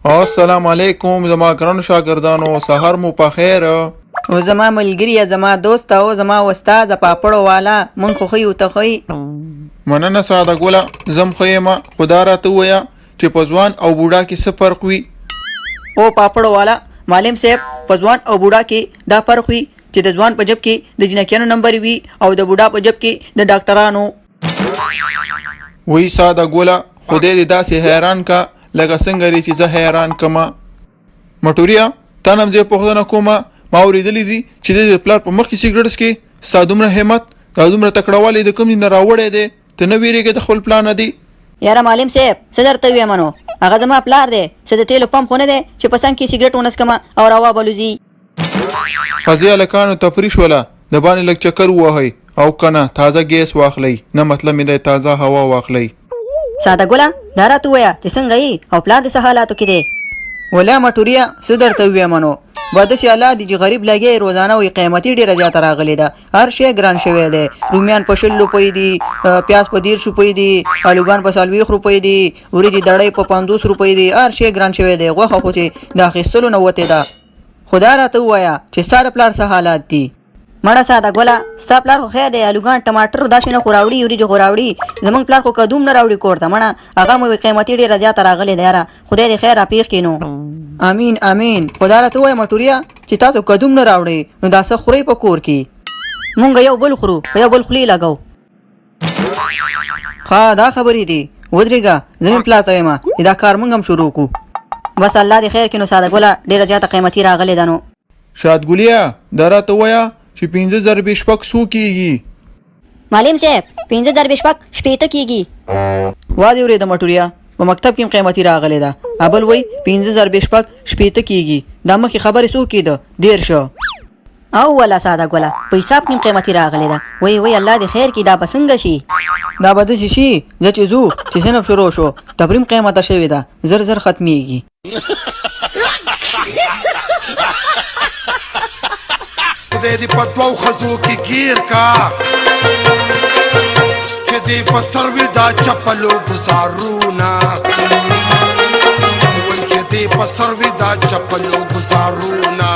السلام علیکم زما ګرانو شاګردانو، سهار مو په خیر. او زما ملګریه، زما دوست او زما استاد پاپړو والا، مونږ خو خو ته خو مننه ساده ګوله، زم خو یم. خدا راته ووایه چې په ځوان او بوډا کې څه فرق وي؟ او پاپړو والا معلم صاحب، په ځوان او بوډا کې دا فرق وي چې د ځوان په جب کې د جنکیانو نمبر وي او د بوډا په جب کې د ډاکټرانو. وی ساده ګوله، خدای دې داسې حیران کا لکه څنګه چې زه حیران کما. مټوریا تا نم زه پوښتنه کومه، ما اورېدلی دي چې د پلار په مخ کې سګرټ څکې، ستا دومره همت، دا دومره تکړهوالی د کوم ځای نه راوړی دی؟ ته نه ویرېږې د خپل پلار نه دی؟ یاره معلم صاحب، څه درته ووایم نو، هغه زما پلار دی، څه د تیلو پمپ خو نه دی چې په څنګ کې سګرټ ونڅکمه او راوا بلوځي. قضیه هلکانو تفریح شوله، د باندې لږ چکر ووهئ او که نه تازه ګیس واخلئ، نه مطلب مې دی تازه هوا واخلئ. ساده ګله دا راته ووایه چې څنګه یې او پلار دې څه حالاتو کې دی؟ ولا مټوریا څه درته ووایم نو، به داسې حالات دي چې غریب لګیا روزانه وي قیمتي ډېره زیاته راغلې ده، هر شی ګران شوی دی. رومیان په 20 روپۍ دي، پیاز په 30 روپۍ دي، الوګان په 40 روپۍ دي، وریجې دړۍ په 50 روپۍ دي، هر شی ګران شوی دی. غوښه خو چې د اخیستلو نه وتې ده. خدا راته ووایه چې ستا د پلار څه حالات دي؟ مړه ساده ګوله، ستا پلار خو خیر دی، الوګان ټماټر دا شی نه خو راوړي، وریجې خو راوړي، زمونږ پلار خو کدوم نه راوړي کور ته. مړه هغه مو قیمتي ډېره زیاته راغلې ده. یاره خدای دې خیر راپېښ کړي. نو امین امین. خدا راته ووایه مټوریا چې تاسو کدوم نه راوړئ نو دا څه خورئ په کور کې؟ مونږ یو بل خورو، په یو بل خولې لګو. ښه دا خبرې دي، ودرېږه زه مې پلار ته وایم چې دا کار مونږ هم شروع کړو. بس الله دې خیر کړي. نو ساده ګوله ډېره زیاته قیمتي راغلې ده. نو شادګلیا دا راته ووایه چې 5 ضرب شپږ څو کېږي؟ معلم صاحب 5 ضرب شپږ شپېته کېږي. وا دې اورېده مټوریا، په مکتب کې هم قیمتي راغلې ده. ابل وایي 5 ضرب شپږ شپېته کېږي. دا مخکې خبرې څو کېده؟ 13. او ولا ساده ګوله په حساب کې قیمتي راغلې ده. وای الله دې خیر کړي. دا به څنګه شي؟ دا به داسې شي زه چې ځو چې صنف شروع شو، تفریم قیمته شوې ده، زر زر ختمېږي. خدای دې په دوو ښځو کې ګیر کا چې دې په سر وي دا چپلو ګزارونه، چې دې په سر وي دا چپلو ګزارونه.